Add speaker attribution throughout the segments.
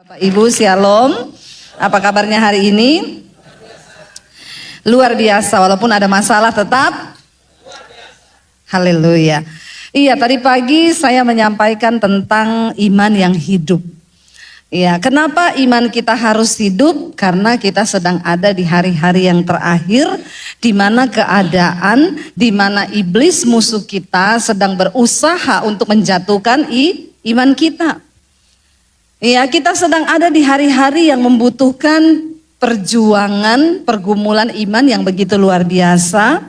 Speaker 1: Bapak Ibu, Shalom. Apa kabarnya hari ini? Luar biasa, walaupun ada masalah tetap haleluya. Iya, tadi pagi saya menyampaikan tentang iman yang hidup. Iya, kenapa iman kita harus hidup? Karena kita sedang ada di hari-hari yang terakhir, di mana keadaan, di mana iblis musuh kita sedang berusaha untuk menjatuhkan iman kita. Ya, kita sedang ada di hari-hari yang membutuhkan perjuangan, pergumulan iman yang begitu luar biasa.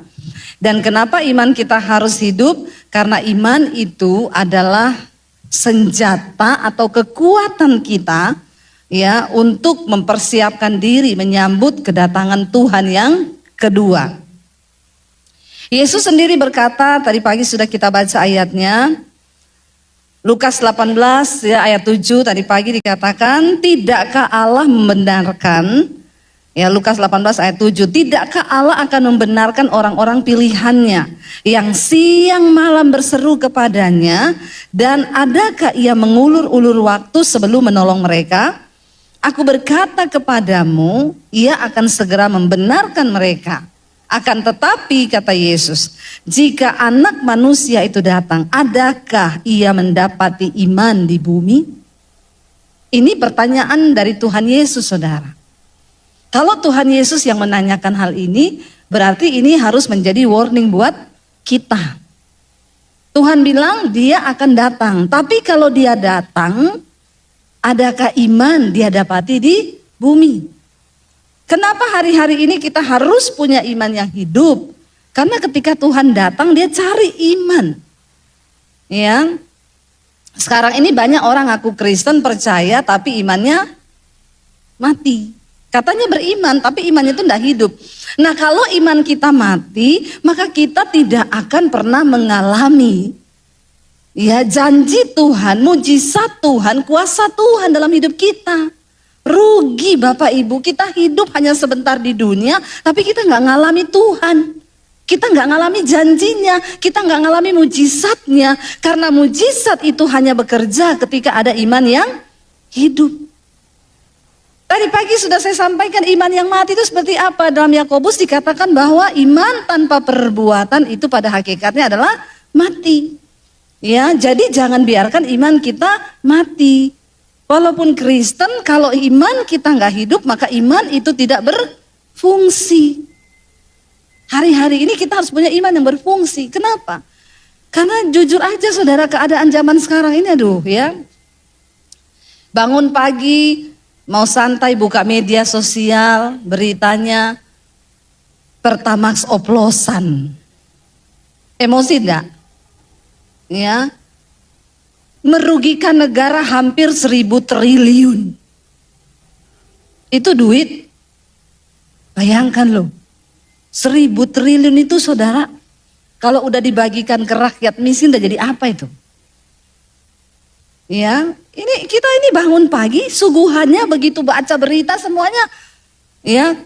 Speaker 1: Dan kenapa iman kita harus hidup? Karena iman itu adalah senjata atau kekuatan kita ya untuk mempersiapkan diri menyambut kedatangan Tuhan yang kedua. Yesus sendiri berkata, tadi pagi sudah kita baca ayatnya, Lukas 18 ya ayat 7 tadi pagi dikatakan, tidakkah Allah membenarkan, ya Lukas 18 ayat 7, tidakkah Allah akan membenarkan orang-orang pilihannya yang siang malam berseru kepadanya, dan adakah ia mengulur-ulur waktu sebelum menolong mereka? Aku berkata kepadamu, ia akan segera membenarkan mereka. Akan tetapi kata Yesus, jika anak manusia itu datang, adakah ia mendapati iman di bumi? Ini pertanyaan dari Tuhan Yesus, saudara. Kalau Tuhan Yesus yang menanyakan hal ini, berarti ini harus menjadi warning buat kita. Tuhan bilang dia akan datang, tapi kalau dia datang, adakah iman dia dapati di bumi? Kenapa hari-hari ini kita harus punya iman yang hidup? Karena ketika Tuhan datang dia cari iman. Ya. Sekarang ini banyak orang ngaku Kristen percaya tapi imannya mati. Katanya beriman tapi imannya itu tidak hidup. Nah, kalau iman kita mati, maka kita tidak akan pernah mengalami ya janji Tuhan, mujizat Tuhan, kuasa Tuhan dalam hidup kita. Rugi Bapak Ibu, kita hidup hanya sebentar di dunia, tapi kita nggak ngalami Tuhan. Kita nggak ngalami janjinya, kita nggak ngalami mujizatnya. Karena mujizat itu hanya bekerja ketika ada iman yang hidup. Tadi pagi sudah saya sampaikan iman yang mati itu seperti apa. Dalam Yakobus dikatakan bahwa iman tanpa perbuatan itu pada hakikatnya adalah mati. Ya, jadi jangan biarkan iman kita mati. Walaupun Kristen, kalau iman kita nggak hidup, maka iman itu tidak berfungsi. Hari-hari ini kita harus punya iman yang berfungsi. Kenapa? Karena jujur aja saudara, keadaan zaman sekarang ini aduh ya. Bangun pagi, mau santai buka media sosial, beritanya Pertamax oplosan. Emosi enggak? Ya. Merugikan negara hampir 1.000 triliun. Itu duit. Bayangkan loh. 1.000 triliun itu saudara, kalau udah dibagikan ke rakyat miskin udah jadi apa itu? Ya, kita ini bangun pagi, suguhannya begitu baca berita semuanya ya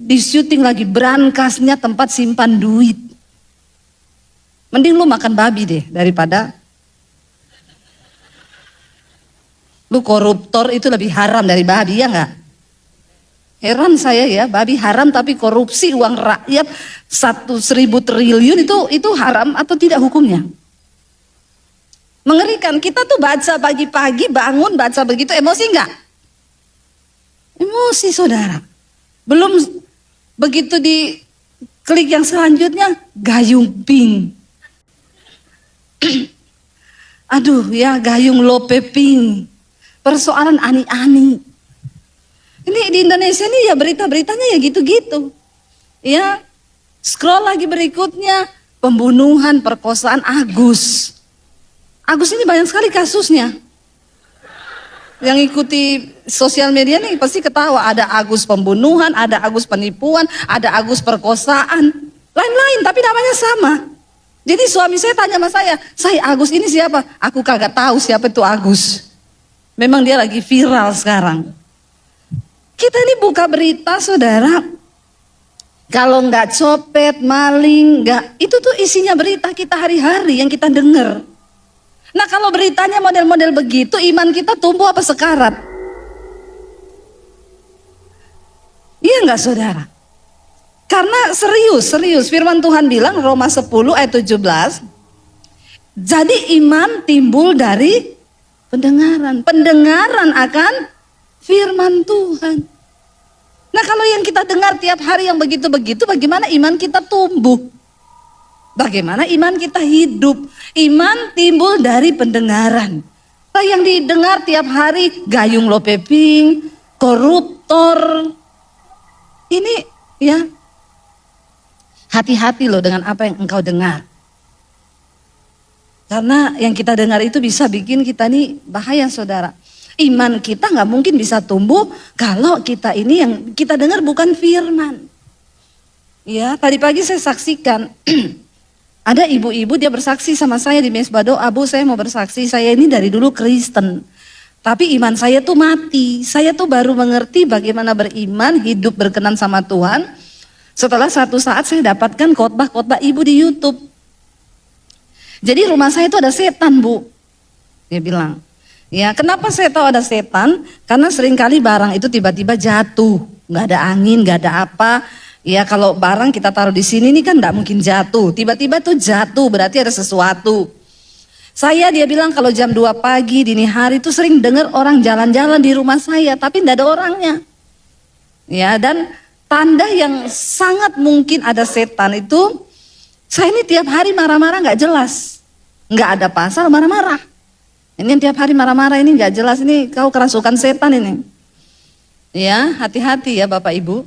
Speaker 1: di syuting lagi brankasnya tempat simpan duit. Mending lu makan babi deh daripada lu koruptor, itu lebih haram dari babi, ya enggak? Heran saya ya, babi haram tapi korupsi uang rakyat 1.000 triliun itu haram atau tidak hukumnya? Mengerikan. Kita tuh baca pagi-pagi bangun baca begitu, emosi enggak? Emosi saudara. Belum begitu di klik yang selanjutnya, gayung pink. Aduh ya, gayung lope pink. Persoalan ani-ani. Ini di Indonesia ini ya berita-beritanya ya gitu-gitu. Ya, scroll lagi berikutnya, pembunuhan, perkosaan Agus. Agus ini banyak sekali kasusnya. Yang ikuti sosial media nih pasti ketawa, ada Agus pembunuhan, ada Agus penipuan, ada Agus perkosaan. Lain-lain tapi namanya sama. Jadi suami saya tanya sama saya Agus ini siapa? Aku kagak tahu siapa itu Agus. Memang dia lagi viral sekarang. Kita ini buka berita saudara, kalau nggak copet, maling, nggak, itu tuh isinya berita kita hari-hari yang kita dengar. Nah kalau beritanya model-model begitu, iman kita tumbuh apa sekarat? Iya enggak saudara? Karena serius firman Tuhan bilang Roma 10 ayat 17. Jadi iman timbul dari pendengaran akan firman Tuhan. Nah kalau yang kita dengar tiap hari yang begitu-begitu, bagaimana iman kita tumbuh? Bagaimana iman kita hidup? Iman timbul dari pendengaran. Nah yang didengar tiap hari gayung lopeping, koruptor. Ini ya, hati-hati loh dengan apa yang engkau dengar. Karena yang kita dengar itu bisa bikin kita nih bahaya saudara. Iman kita nggak mungkin bisa tumbuh kalau kita ini yang kita dengar bukan firman. Ya, tadi pagi saya saksikan ada ibu-ibu dia bersaksi sama saya di mesbah doa, Bu saya mau bersaksi, saya ini dari dulu Kristen. Tapi iman saya tuh mati, saya tuh baru mengerti bagaimana beriman, hidup berkenan sama Tuhan. Setelah satu saat saya dapatkan khotbah-khotbah ibu di YouTube. Jadi rumah saya itu ada setan Bu, dia bilang. Ya kenapa saya tahu ada setan? Karena seringkali barang itu tiba-tiba jatuh, nggak ada angin, nggak ada apa. Ya kalau barang kita taruh di sini ini kan nggak mungkin jatuh, tiba-tiba tuh jatuh berarti ada sesuatu. Dia bilang kalau jam 2 pagi dini hari itu sering dengar orang jalan-jalan di rumah saya, tapi nggak ada orangnya. Ya dan tanda yang sangat mungkin ada setan itu, saya ini tiap hari marah-marah nggak jelas, nggak ada pasal marah-marah. Ini yang tiap hari marah-marah ini nggak jelas, ini kau kerasukan setan ini. Ya hati-hati ya Bapak Ibu.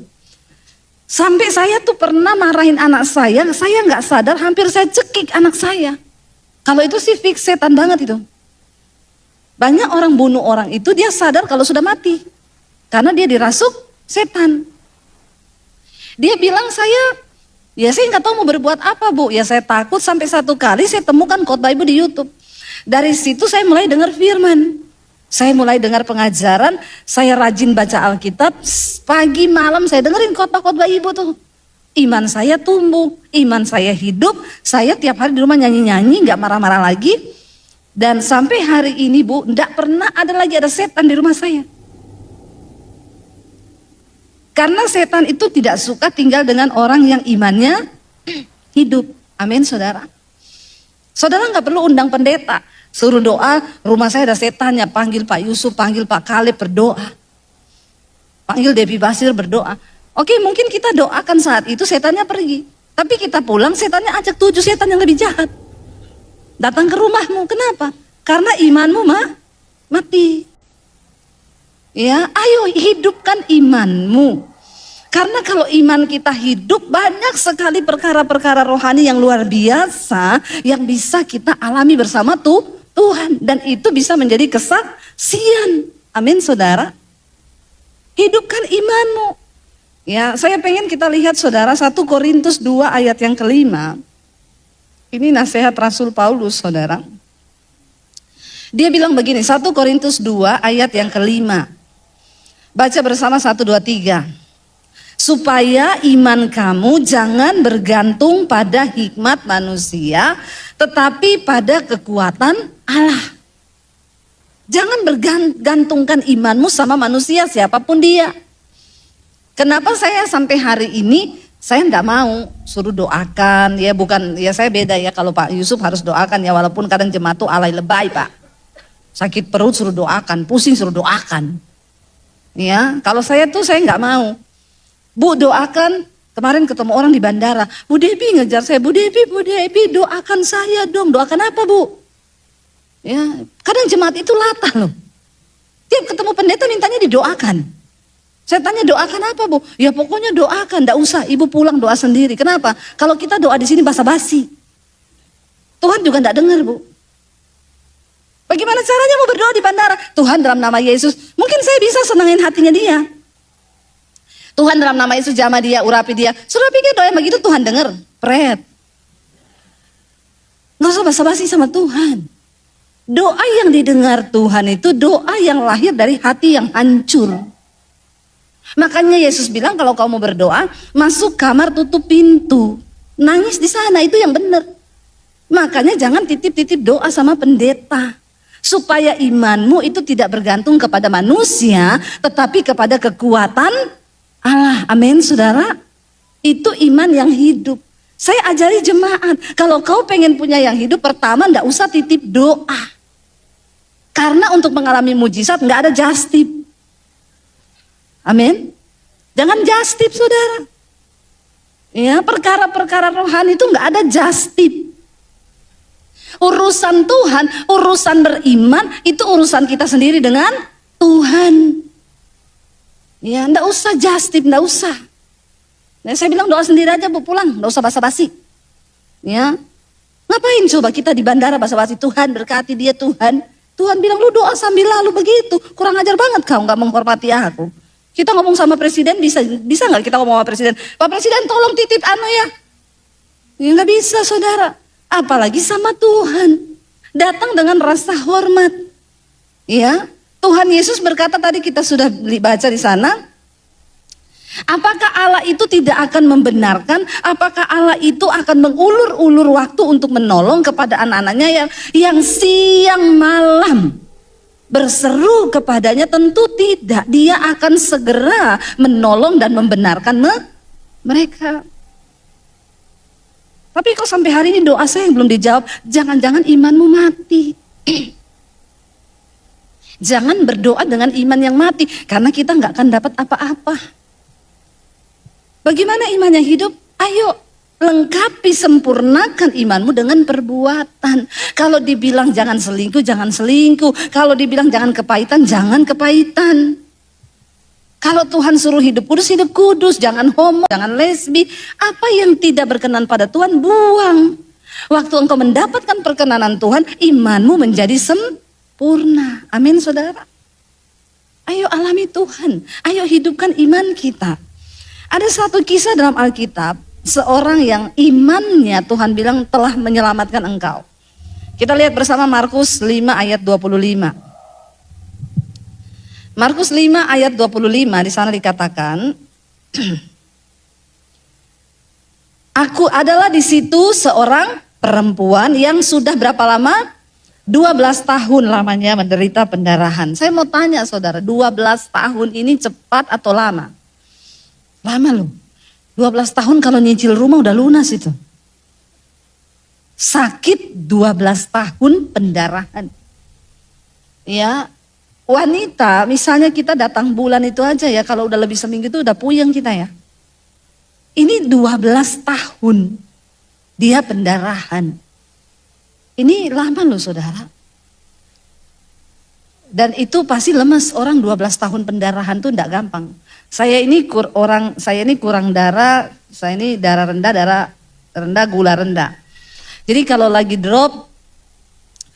Speaker 1: Sampai saya tuh pernah marahin anak saya nggak sadar hampir saya cekik anak saya. Kalau itu sih fix setan banget itu. Banyak orang bunuh orang itu dia sadar kalau sudah mati. Karena dia dirasuk setan. Dia bilang saya nggak tahu mau berbuat apa Bu. Ya saya takut sampai satu kali saya temukan khotbah ibu di YouTube. Dari situ saya mulai dengar firman. Saya mulai dengar pengajaran, saya rajin baca Alkitab. Pagi malam saya dengerin khotbah-khotbah ibu tuh. Iman saya tumbuh, iman saya hidup, saya tiap hari di rumah nyanyi-nyanyi, gak marah-marah lagi. Dan sampai hari ini Bu, gak pernah ada setan di rumah saya. Karena setan itu tidak suka tinggal dengan orang yang imannya hidup. Amin saudara. Saudara gak perlu undang pendeta, suruh doa, rumah saya ada setannya, panggil Pak Yusuf, panggil Pak Kaleb berdoa. Panggil Debbie Basir berdoa. Oke mungkin kita doakan saat itu setannya pergi. Tapi kita pulang setannya ajak 7 setan yang lebih jahat. Datang ke rumahmu, kenapa? Karena imanmu mati. Ya, ayo hidupkan imanmu. Karena kalau iman kita hidup banyak sekali perkara-perkara rohani yang luar biasa yang bisa kita alami bersama Tuhan. Dan itu bisa menjadi kesaksian. Amin saudara. Hidupkan imanmu. Ya, saya pengen kita lihat saudara 1 Korintus 2 ayat yang kelima. Ini nasihat Rasul Paulus saudara. Dia bilang begini, 1 Korintus 2 ayat yang kelima. Baca bersama 1, 2, 3. Supaya iman kamu jangan bergantung pada hikmat manusia, tetapi pada kekuatan Allah. Jangan bergantungkan imanmu sama manusia siapapun dia. Kenapa saya sampai hari ini saya enggak mau suruh doakan ya, bukan ya, saya beda ya, kalau Pak Yusuf harus doakan ya, walaupun kadang jemaat tuh alay lebay Pak. Sakit perut suruh doakan, pusing suruh doakan. Ya, kalau saya tuh saya enggak mau. Bu doakan, kemarin ketemu orang di bandara, Bu Debbie ngejar saya, Bu Debbie doakan saya dong. Doakan apa Bu? Ya, kadang jemaat itu latah loh. Tiap ketemu pendeta mintanya didoakan. Saya tanya doakan apa Bu? Ya pokoknya doakan, enggak usah, ibu pulang doa sendiri. Kenapa? Kalau kita doa di sini basa-basi. Tuhan juga enggak dengar Bu. Bagaimana caranya mau berdoa di bandara? Tuhan dalam nama Yesus, mungkin saya bisa senangin hatinya dia. Tuhan dalam nama Yesus jamah dia, urapi dia. Sudah pikir doa yang begitu Tuhan dengar? Pret. Nggak usah basa-basi sama Tuhan. Doa yang didengar Tuhan itu doa yang lahir dari hati yang hancur. Makanya Yesus bilang kalau kau mau berdoa, masuk kamar tutup pintu. Nangis di sana, itu yang benar. Makanya jangan titip-titip doa sama pendeta. Supaya imanmu itu tidak bergantung kepada manusia, tetapi kepada kekuatan Allah. Amin saudara. Itu iman yang hidup. Saya ajari jemaat, kalau kau pengen punya yang hidup, pertama ndak usah titip doa. Karena untuk mengalami mujizat nggak ada just tip. Amin. Jangan just tip saudara. Ya, perkara-perkara rohani itu nggak ada just tip. Urusan Tuhan, urusan beriman, itu urusan kita sendiri dengan Tuhan. Ya, ndak usah just tip, ndak usah. Nah, saya bilang doa sendiri aja Bu, pulang, ndak usah basa-basi. Ya, ngapain coba kita di bandara basa-basi, Tuhan berkati dia Tuhan. Tuhan bilang lu doa sambil lalu begitu, kurang ajar banget kau nggak menghormati aku. Kita ngomong sama presiden, bisa nggak kita ngomong sama presiden? Pak Presiden tolong titip ya. Ya nggak bisa saudara. Apalagi sama Tuhan. Datang dengan rasa hormat. Ya, Tuhan Yesus berkata tadi kita sudah baca di sana. Apakah Allah itu tidak akan membenarkan? Apakah Allah itu akan mengulur-ulur waktu untuk menolong kepada anak-anaknya yang siang malam berseru kepadanya? Tentu tidak. Dia akan segera menolong dan membenarkan mereka. Tapi kok sampai hari ini doa saya yang belum dijawab, jangan-jangan imanmu mati. Jangan berdoa dengan iman yang mati, karena kita nggak akan dapat apa-apa. Bagaimana iman yang hidup? Ayo lengkapi, sempurnakan imanmu dengan perbuatan. Kalau dibilang jangan selingkuh, jangan selingkuh. Kalau dibilang jangan kepahitan, jangan kepahitan. Kalau Tuhan suruh hidup kudus, jangan homo, jangan lesbi. Apa yang tidak berkenan pada Tuhan, buang. Waktu engkau mendapatkan perkenanan Tuhan, imanmu menjadi sempurna. Amin saudara. Ayo alami Tuhan, ayo hidupkan iman kita. Ada satu kisah dalam Alkitab, seorang yang imannya Tuhan bilang telah menyelamatkan engkau. Kita lihat bersama Markus 5 ayat 25. Markus 5 ayat 25 di sana dikatakan, aku adalah di situ seorang perempuan yang sudah berapa lama? 12 tahun lamanya menderita pendarahan. Saya mau tanya saudara, 12 tahun ini cepat atau lama? Lama loh. 12 tahun kalau nyicil rumah udah lunas itu. Sakit 12 tahun pendarahan. Ya. Wanita, misalnya kita datang bulan itu aja ya, kalau udah lebih seminggu itu udah puyeng kita ya. Ini 12 tahun dia pendarahan. Ini lama loh saudara. Dan itu pasti lemes, orang 12 tahun pendarahan tuh enggak gampang. Saya ini kurang darah, saya ini darah rendah, gula rendah. Jadi kalau lagi drop,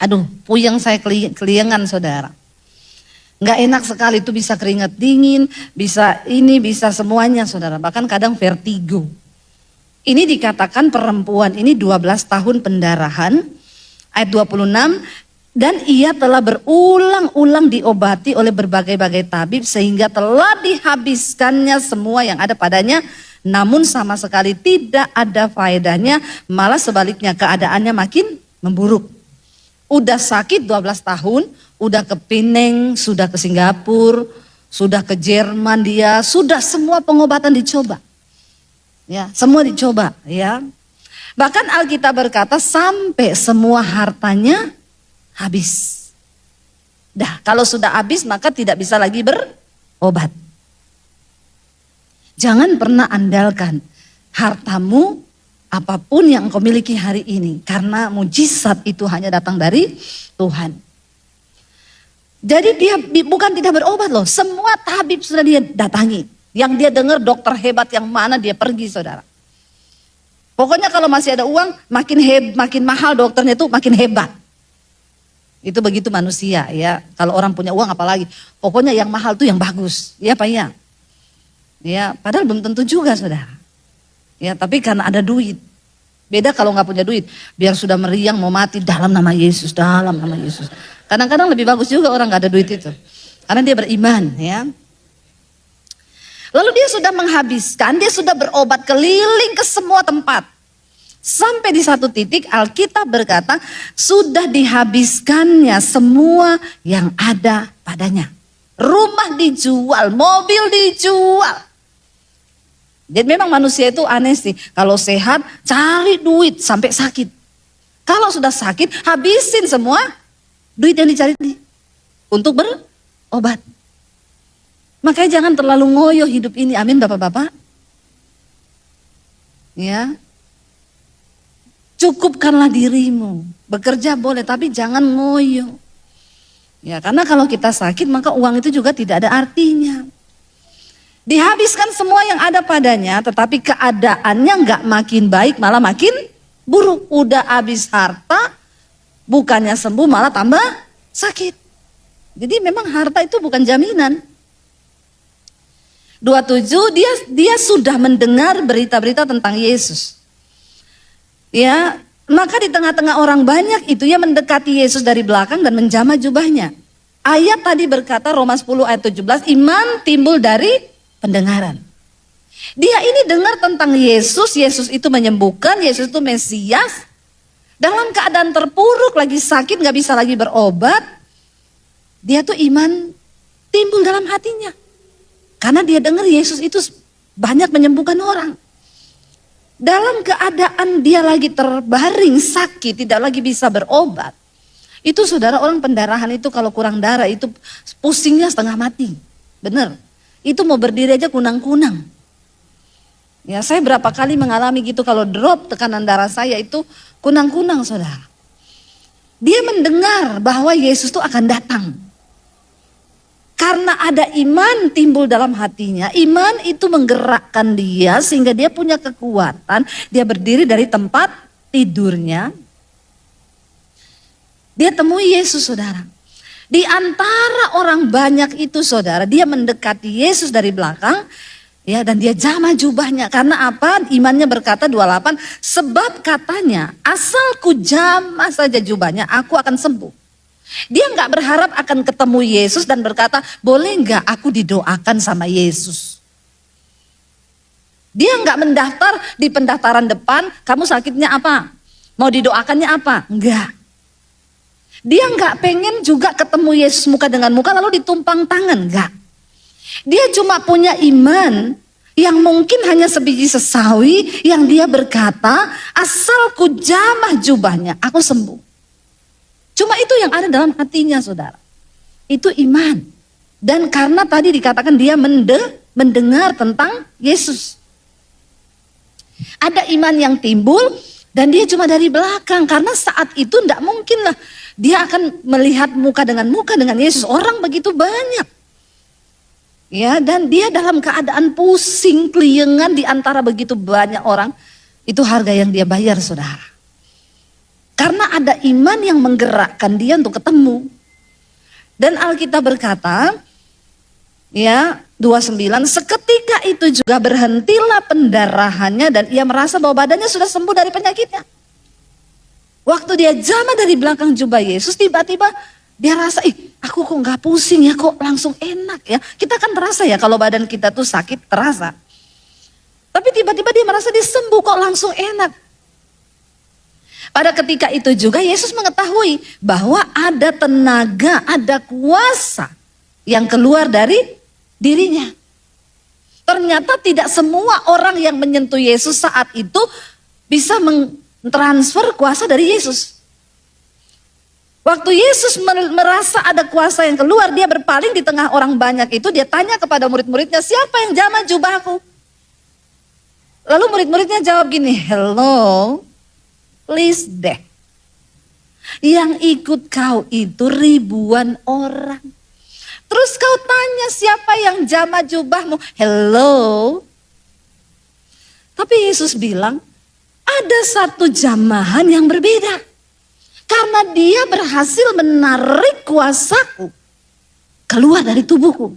Speaker 1: aduh puyeng saya keliengan saudara. Nggak enak sekali, itu bisa keringat dingin, bisa ini, bisa semuanya saudara. Bahkan kadang vertigo. Ini dikatakan perempuan ini 12 tahun pendarahan, ayat 26. Dan ia telah berulang-ulang diobati oleh berbagai-bagai tabib sehingga telah dihabiskannya semua yang ada padanya. Namun sama sekali tidak ada faedahnya, malah sebaliknya keadaannya makin memburuk. Udah sakit 12 tahun, udah ke Penang, sudah ke Singapura, sudah ke Jerman dia, sudah semua pengobatan dicoba. Ya, semua dicoba ya. Bahkan Alkitab berkata sampai semua hartanya habis. Dah, kalau sudah habis maka tidak bisa lagi berobat. Jangan pernah andalkan hartamu apapun yang engkau miliki hari ini, karena mujizat itu hanya datang dari Tuhan. Jadi dia bukan tidak berobat loh, semua tabib sudah dia datangi. Yang dia dengar dokter hebat yang mana dia pergi saudara. Pokoknya kalau masih ada uang, makin mahal dokternya itu makin hebat. Itu begitu manusia ya, kalau orang punya uang apalagi. Pokoknya yang mahal tuh yang bagus, ya Pak ya. Ya, padahal belum tentu juga saudara. Ya, tapi karena ada duit. Beda kalau nggak punya duit, biar sudah meriang mau mati dalam nama Yesus, dalam nama Yesus. Kadang-kadang lebih bagus juga orang nggak ada duit itu, karena dia beriman, ya. Lalu dia sudah menghabiskan, dia sudah berobat keliling ke semua tempat. Sampai di satu titik Alkitab berkata sudah dihabiskannya semua yang ada padanya. Rumah dijual, mobil dijual. Jadi memang manusia itu aneh sih. Kalau sehat cari duit sampai sakit. Kalau sudah sakit habisin semua duit yang dicari untuk berobat. Makanya jangan terlalu ngoyo hidup ini. Amin Bapak-bapak. Ya. Cukupkanlah dirimu. Bekerja boleh tapi jangan ngoyo. Ya, karena kalau kita sakit maka uang itu juga tidak ada artinya. Dihabiskan semua yang ada padanya, tetapi keadaannya nggak makin baik, malah makin buruk. Udah habis harta, bukannya sembuh malah tambah sakit. Jadi memang harta itu bukan jaminan. 27 dia sudah mendengar berita-berita tentang Yesus. Ya, maka di tengah-tengah orang banyak itu ia mendekati Yesus dari belakang dan menjamah jubahnya. Ayat tadi berkata Roma 10 ayat 17, iman timbul dari pendengaran. Dia ini dengar tentang Yesus, Yesus itu menyembuhkan, Yesus itu Mesias. Dalam keadaan terpuruk, lagi sakit, gak bisa lagi berobat. Dia tuh iman timbul dalam hatinya. Karena dia dengar Yesus itu banyak menyembuhkan orang. Dalam keadaan dia lagi terbaring sakit, tidak lagi bisa berobat. Itu saudara, orang pendarahan itu kalau kurang darah itu pusingnya setengah mati. Benar. Itu mau berdiri aja kunang-kunang. Ya, saya berapa kali mengalami gitu, kalau drop tekanan darah saya itu kunang-kunang saudara. Dia mendengar bahwa Yesus itu akan datang. Karena ada iman timbul dalam hatinya, iman itu menggerakkan dia sehingga dia punya kekuatan. Dia berdiri dari tempat tidurnya. Dia temui Yesus saudara. Di antara orang banyak itu saudara, dia mendekati Yesus dari belakang. Ya, dan dia jamah jubahnya. Karena apa? Imannya berkata 28, sebab katanya asal ku jamah saja jubahnya aku akan sembuh. Dia nggak berharap akan ketemu Yesus dan berkata, boleh nggak aku didoakan sama Yesus? Dia nggak mendaftar di pendaftaran depan, kamu sakitnya apa? Mau didoakannya apa? Enggak. Dia nggak pengen juga ketemu Yesus muka dengan muka lalu ditumpang tangan, enggak. Dia cuma punya iman yang mungkin hanya sebiji sesawi yang dia berkata, asal ku jamah jubahnya, aku sembuh. Cuma itu yang ada dalam hatinya saudara. Itu iman. Dan karena tadi dikatakan dia mendengar tentang Yesus. Ada iman yang timbul dan dia cuma dari belakang. Karena saat itu tidak mungkin lah dia akan melihat muka dengan Yesus. Orang begitu banyak. Ya, dan dia dalam keadaan pusing, keliengan di antara begitu banyak orang. Itu harga yang dia bayar saudara. Karena ada iman yang menggerakkan dia untuk ketemu. Dan Alkitab berkata, ya 29, seketika itu juga berhentilah pendarahannya dan ia merasa bahwa badannya sudah sembuh dari penyakitnya. Waktu dia jamah dari belakang jubah Yesus, tiba-tiba dia rasa, aku kok gak pusing ya, kok langsung enak ya. Kita kan terasa ya kalau badan kita tuh sakit, terasa. Tapi tiba-tiba dia merasa dia sembuh, kok langsung enak. Pada ketika itu juga Yesus mengetahui bahwa ada tenaga, ada kuasa yang keluar dari dirinya. Ternyata tidak semua orang yang menyentuh Yesus saat itu bisa mentransfer kuasa dari Yesus. Waktu Yesus merasa ada kuasa yang keluar, dia berpaling di tengah orang banyak itu, dia tanya kepada murid-muridnya, siapa yang jamah jubahku? Lalu murid-muridnya jawab gini, hello, please deh. Yang ikut kau itu ribuan orang. Terus kau tanya siapa yang jamah jubahmu? Hello. Tapi Yesus bilang, ada satu jamahan yang berbeda. Karena dia berhasil menarik kuasaku keluar dari tubuhku.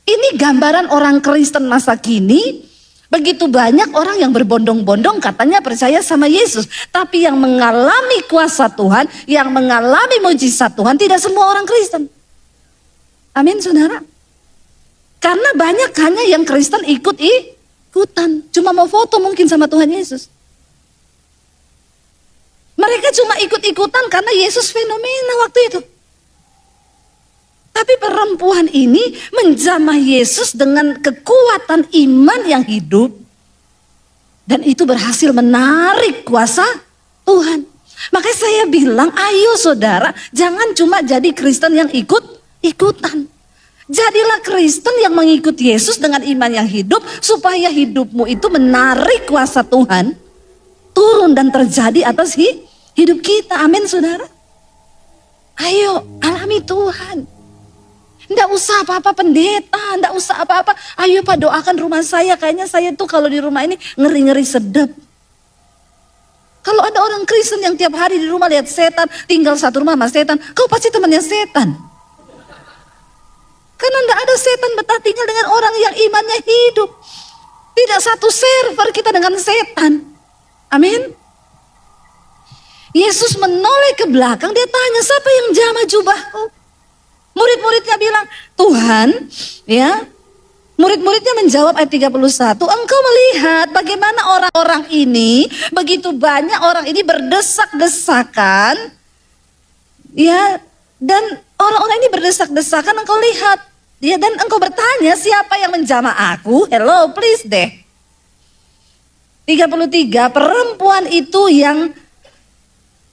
Speaker 1: Ini gambaran orang Kristen masa kini. Begitu banyak orang yang berbondong-bondong katanya percaya sama Yesus. Tapi yang mengalami kuasa Tuhan, yang mengalami mujizat Tuhan, tidak semua orang Kristen. Amin saudara. Karena banyak hanya yang Kristen ikut-ikutan. Cuma mau foto mungkin sama Tuhan Yesus. Mereka cuma ikut-ikutan karena Yesus fenomena waktu itu. Tapi perempuan ini menjamah Yesus dengan kekuatan iman yang hidup. Dan itu berhasil menarik kuasa Tuhan. Makanya saya bilang, ayo saudara, jangan cuma jadi Kristen yang ikut-ikutan. Jadilah Kristen yang mengikuti Yesus dengan iman yang hidup, supaya hidupmu itu menarik kuasa Tuhan turun dan terjadi atas hidup kita. Amin saudara. Ayo alami Tuhan. Enggak usah apa-apa pendeta, enggak usah apa-apa. Ayo Pak doakan rumah saya, kayaknya saya tuh kalau di rumah ini ngeri-ngeri sedap. Kalau ada orang Kristen yang tiap hari di rumah lihat setan, tinggal satu rumah sama setan, kau pasti temannya setan. Karena enggak ada setan betah tinggal dengan orang yang imannya hidup. Tidak satu server kita dengan setan. Amin. Yesus menoleh ke belakang, dia tanya, siapa yang jamah jubahku? Murid-muridnya bilang, Tuhan, ya. Murid-muridnya menjawab ayat 31, engkau melihat bagaimana orang-orang ini, begitu banyak orang ini berdesak-desakan, ya, dan orang-orang ini berdesak-desakan, engkau lihat, ya, dan engkau bertanya siapa yang menjamah aku? Hello, please deh. 33, perempuan itu yang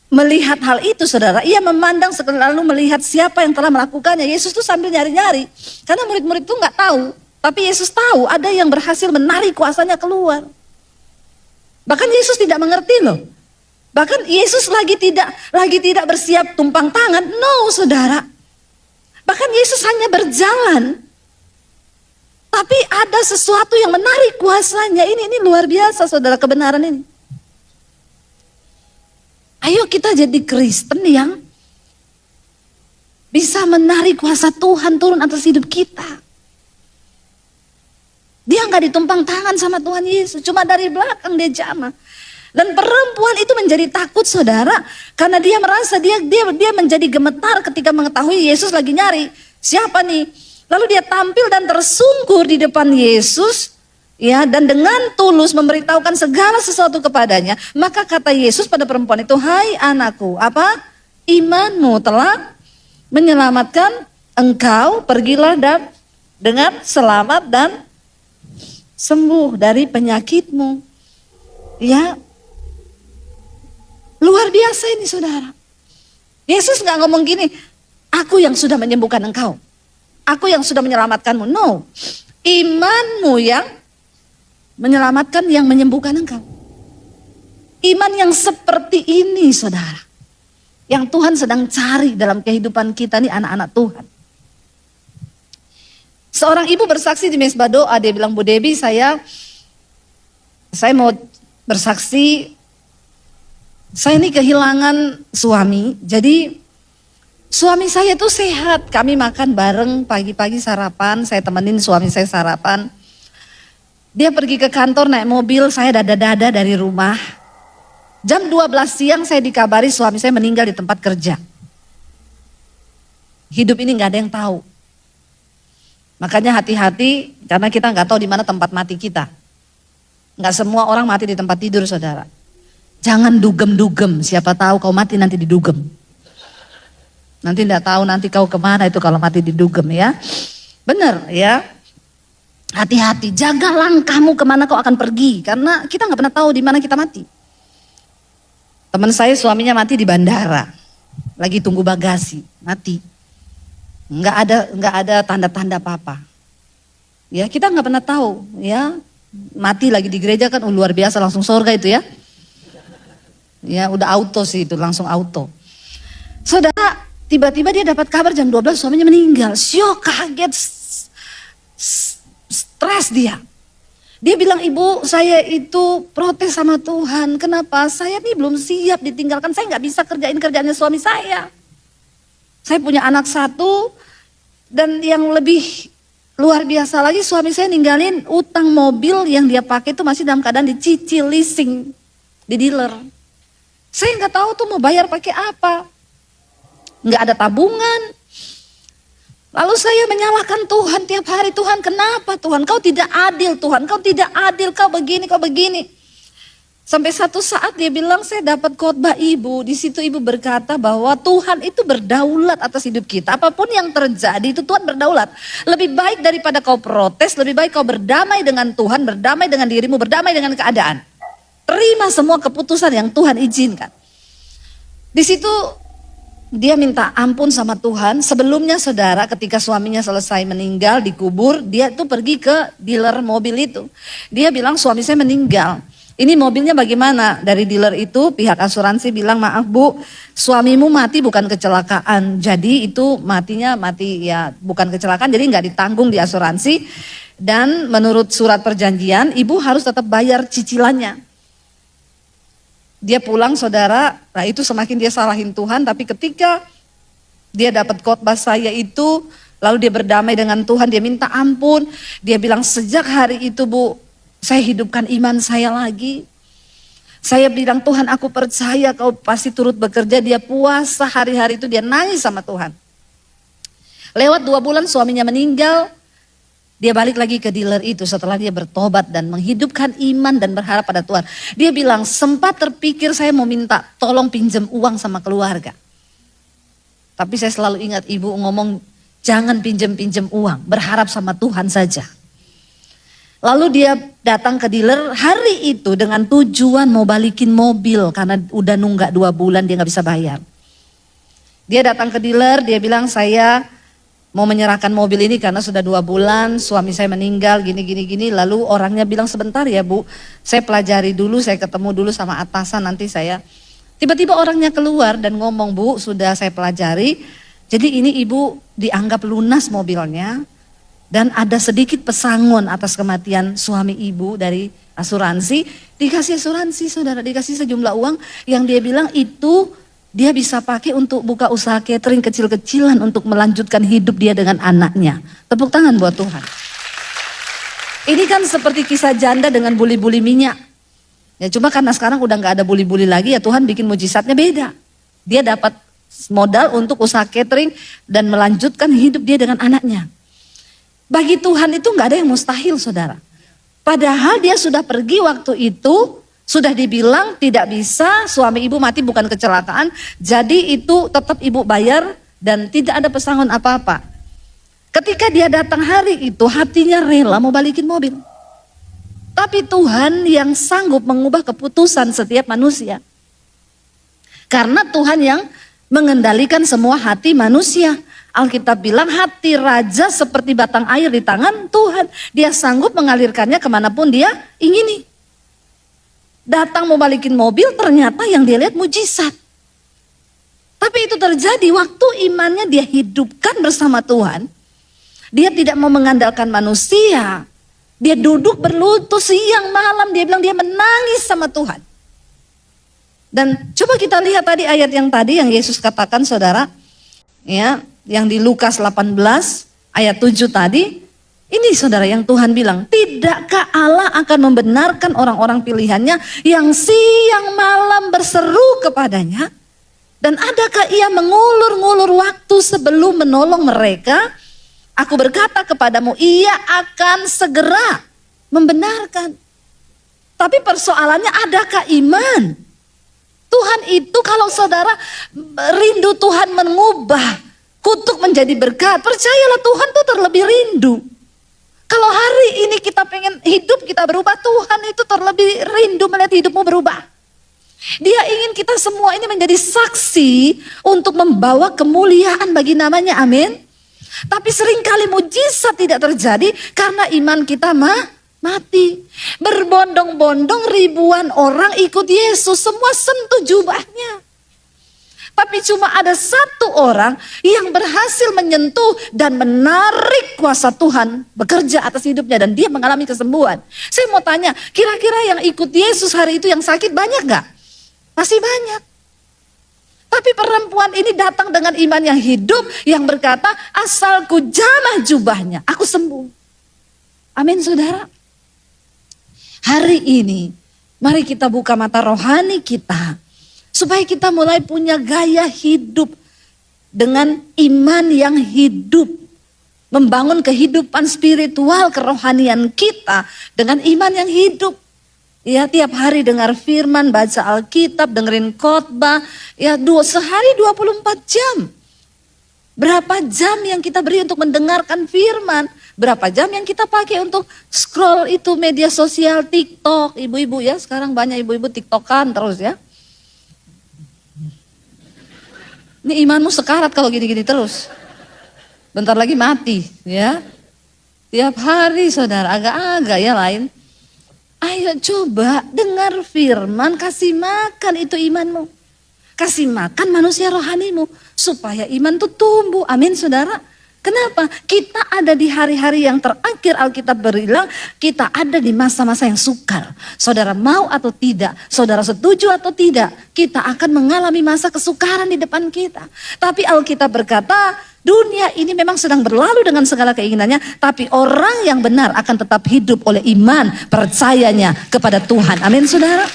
Speaker 1: melihat hal itu saudara, ia memandang lalu melihat siapa yang telah melakukannya. Yesus tuh sambil nyari-nyari, karena murid-murid itu nggak tahu, tapi Yesus tahu ada yang berhasil menarik kuasanya keluar. Bahkan Yesus tidak mengerti loh. Bahkan Yesus lagi tidak bersiap tumpang tangan. No saudara. Bahkan Yesus hanya berjalan. Tapi ada sesuatu yang menarik kuasanya. Ini luar biasa saudara, kebenaran ini. Ayo kita jadi Kristen yang bisa menarik kuasa Tuhan turun atas hidup kita. Dia nggak ditumpang tangan sama Tuhan Yesus, cuma dari belakang dia jamah. Dan perempuan itu menjadi takut saudara, karena dia merasa dia menjadi gemetar ketika mengetahui Yesus lagi nyari. Siapa nih? Lalu dia tampil dan tersungkur di depan Yesus. Ya, dan dengan tulus memberitahukan segala sesuatu kepadanya. Maka kata Yesus pada perempuan itu, hai anakku, apa? Imanmu telah menyelamatkan engkau, pergilah dan dengan selamat dan sembuh dari penyakitmu. Ya, luar biasa ini saudara. Yesus gak ngomong gini, aku yang sudah menyembuhkan engkau, aku yang sudah menyelamatkanmu. No, imanmu yang menyelamatkan, yang menyembuhkan engkau. Iman yang seperti ini saudara, yang Tuhan sedang cari dalam kehidupan kita nih anak-anak Tuhan. Seorang ibu bersaksi di mesbah doa, dia bilang, Bu Debbie, saya mau bersaksi, saya ini kehilangan suami. Jadi suami saya itu sehat, kami makan bareng pagi-pagi sarapan, saya temenin suami saya sarapan. Dia pergi ke kantor naik mobil, saya dada-dada dari rumah. Jam 12 siang saya dikabari suami saya meninggal di tempat kerja. Hidup ini gak ada yang tahu. Makanya hati-hati, karena kita gak tahu di mana tempat mati kita. Gak semua orang mati di tempat tidur saudara. Jangan dugem-dugem, siapa tahu kau mati nanti didugem. Nanti gak tahu nanti kau kemana itu kalau mati didugem ya. Bener ya. Hati-hati, jaga langkahmu kemana kau akan pergi, karena kita nggak pernah tahu di mana kita mati. Teman saya suaminya mati di bandara, lagi tunggu bagasi, mati, nggak ada tanda-tanda apa-apa. Ya kita nggak pernah tahu, ya mati lagi di gereja kan luar biasa, langsung surga itu ya. Ya udah auto sih itu, langsung auto. Saudara, tiba-tiba dia dapat kabar jam 12 suaminya meninggal, syok, kaget. Stres dia. Dia bilang, ibu saya itu protes sama Tuhan. Kenapa? Saya nih belum siap ditinggalkan. Saya gak bisa kerjain kerjaannya suami saya. Saya punya anak satu. Dan yang lebih luar biasa lagi, suami saya ninggalin utang mobil yang dia pakai itu masih dalam keadaan dicicil leasing di dealer. Saya gak tahu tuh mau bayar pakai apa. Gak ada tabungan. Lalu saya menyalahkan Tuhan tiap hari. Tuhan kenapa Tuhan? Kau tidak adil Tuhan. Kau tidak adil, kau begini, kau begini. Sampai satu saat dia bilang, saya dapat khotbah ibu. Di situ ibu berkata bahwa Tuhan itu berdaulat atas hidup kita. Apapun yang terjadi itu Tuhan berdaulat. Lebih baik daripada kau protes, lebih baik kau berdamai dengan Tuhan, berdamai dengan dirimu, berdamai dengan keadaan. Terima semua keputusan yang Tuhan izinkan. Di situ dia minta ampun sama Tuhan. Sebelumnya saudara, ketika suaminya selesai meninggal dikubur, dia tuh pergi ke dealer mobil itu. Dia bilang, suami saya meninggal. Ini mobilnya bagaimana? Dari dealer itu pihak asuransi bilang, maaf bu, suamimu mati bukan kecelakaan. Jadi itu matinya mati ya bukan kecelakaan, jadi nggak ditanggung di asuransi. Dan menurut surat perjanjian, ibu harus tetap bayar cicilannya. Dia pulang saudara, nah itu semakin dia salahin Tuhan. Tapi ketika dia dapat khotbah saya itu, lalu dia berdamai dengan Tuhan, dia minta ampun. Dia bilang, sejak hari itu bu, saya hidupkan iman saya lagi. Saya bilang, Tuhan aku percaya kau pasti turut bekerja. Dia puasa hari-hari itu, dia nangis sama Tuhan. Lewat 2 bulan suaminya meninggal. Dia balik lagi ke dealer itu setelah dia bertobat dan menghidupkan iman dan berharap pada Tuhan. Dia bilang, sempat terpikir saya mau minta tolong pinjam uang sama keluarga. Tapi saya selalu ingat ibu ngomong, jangan pinjam-pinjam uang, berharap sama Tuhan saja. Lalu dia datang ke dealer hari itu dengan tujuan mau balikin mobil karena udah nunggak 2 bulan dia gak bisa bayar. Dia datang ke dealer, dia bilang, saya mau menyerahkan mobil ini karena sudah 2 bulan suami saya meninggal gini. Lalu orangnya bilang, sebentar ya bu, saya pelajari dulu, saya ketemu dulu sama atasan nanti saya. Tiba-tiba orangnya keluar dan ngomong, bu sudah saya pelajari, jadi ini ibu dianggap lunas mobilnya. Dan ada sedikit pesangon atas kematian suami ibu dari asuransi. Dikasih asuransi saudara, dikasih sejumlah uang yang dia bilang itu dia bisa pakai untuk buka usaha catering kecil-kecilan untuk melanjutkan hidup dia dengan anaknya. Tepuk tangan buat Tuhan. Ini kan seperti kisah janda dengan buli-buli minyak. Ya cuma karena sekarang udah gak ada buli-buli lagi, ya Tuhan bikin mujizatnya beda. Dia dapat modal untuk usaha catering dan melanjutkan hidup dia dengan anaknya. Bagi Tuhan itu gak ada yang mustahil saudara. Padahal dia sudah pergi waktu itu, sudah dibilang tidak bisa, suami ibu mati bukan kecelakaan. Jadi itu tetap ibu bayar dan tidak ada pesangon apa-apa. Ketika dia datang hari itu, hatinya rela mau balikin mobil. Tapi Tuhan yang sanggup mengubah keputusan setiap manusia. Karena Tuhan yang mengendalikan semua hati manusia. Alkitab bilang hati raja seperti batang air di tangan Tuhan. Dia sanggup mengalirkannya kemanapun dia ingini. Datang mau balikin mobil, ternyata yang dia lihat mujizat. Tapi itu terjadi waktu imannya dia hidupkan bersama Tuhan. Dia tidak mau mengandalkan manusia. Dia duduk berlutut siang malam, dia bilang dia menangis sama Tuhan. Dan coba kita lihat tadi ayat yang tadi yang Yesus katakan saudara. Ya, yang di Lukas 18 ayat 7 tadi, ini saudara yang Tuhan bilang, tidakkah Allah akan membenarkan orang-orang pilihannya yang siang malam berseru kepadanya? Dan adakah ia mengulur-ngulur waktu sebelum menolong mereka? Aku berkata kepadamu, ia akan segera membenarkan. Tapi persoalannya adakah iman? Tuhan itu kalau saudara rindu Tuhan mengubah kutuk menjadi berkat, percayalah Tuhan tuh terlebih rindu. Kalau hari ini kita pengen hidup kita berubah, Tuhan itu terlebih rindu melihat hidupmu berubah. Dia ingin kita semua ini menjadi saksi untuk membawa kemuliaan bagi namanya, amin. Tapi seringkali mujizat tidak terjadi karena iman kita mati. Berbondong-bondong ribuan orang ikut Yesus, semua sentuh jubahnya. Tapi cuma ada satu orang yang berhasil menyentuh dan menarik kuasa Tuhan bekerja atas hidupnya dan dia mengalami kesembuhan. Saya mau tanya, kira-kira yang ikut Yesus hari itu yang sakit banyak gak? Masih banyak. Tapi perempuan ini datang dengan iman yang hidup yang berkata, asal ku jamah jubahnya, aku sembuh. Amin saudara. Hari ini, mari kita buka mata rohani kita. Supaya kita mulai punya gaya hidup dengan iman yang hidup. Membangun kehidupan spiritual kerohanian kita dengan iman yang hidup. Ya, tiap hari dengar firman, baca Alkitab, dengerin khotbah. Ya, sehari 24 jam. Berapa jam yang kita beri untuk mendengarkan firman? Berapa jam yang kita pakai untuk scroll itu media sosial, TikTok. Ibu-ibu ya, sekarang banyak ibu-ibu TikTokan terus ya. Ini imanmu sekarat kalau gini-gini terus. Bentar lagi mati ya. Tiap hari saudara, agak-agak ya lain. Ayo coba dengar firman, kasih makan itu imanmu. Kasih makan manusia rohanimu. Supaya iman itu tumbuh. Amin saudara. Kenapa? Kita ada di hari-hari yang terakhir Alkitab berilang. Kita ada di masa-masa yang sukar. Saudara mau atau tidak. Saudara setuju atau tidak. Kita akan mengalami masa kesukaran di depan kita. Tapi Alkitab berkata, dunia ini memang sedang berlalu dengan segala keinginannya. Tapi orang yang benar akan tetap hidup oleh iman percayanya kepada Tuhan. Amin saudara.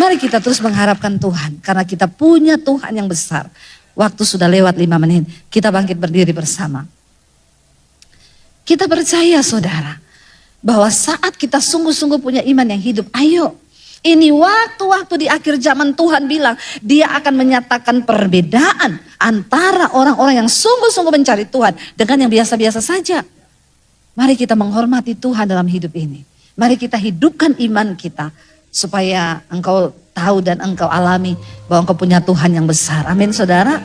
Speaker 1: Mari kita terus mengharapkan Tuhan. Karena kita punya Tuhan yang besar. Waktu sudah lewat 5 menit. Kita bangkit berdiri bersama. Kita percaya saudara. Bahwa saat kita sungguh-sungguh punya iman yang hidup. Ayo. Ini waktu-waktu di akhir zaman Tuhan bilang. Dia akan menyatakan perbedaan. Antara orang-orang yang sungguh-sungguh mencari Tuhan. Dengan yang biasa-biasa saja. Mari kita menghormati Tuhan dalam hidup ini. Mari kita hidupkan iman kita. Supaya engkau tahu dan engkau alami bahwa engkau punya Tuhan yang besar. Amin saudara.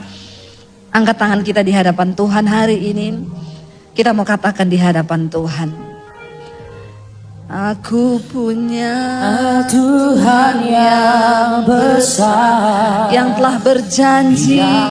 Speaker 1: Angkat tangan kita di hadapan Tuhan hari ini. Kita mau katakan di hadapan Tuhan. Aku punya
Speaker 2: Tuhan yang besar,
Speaker 1: yang telah berjanji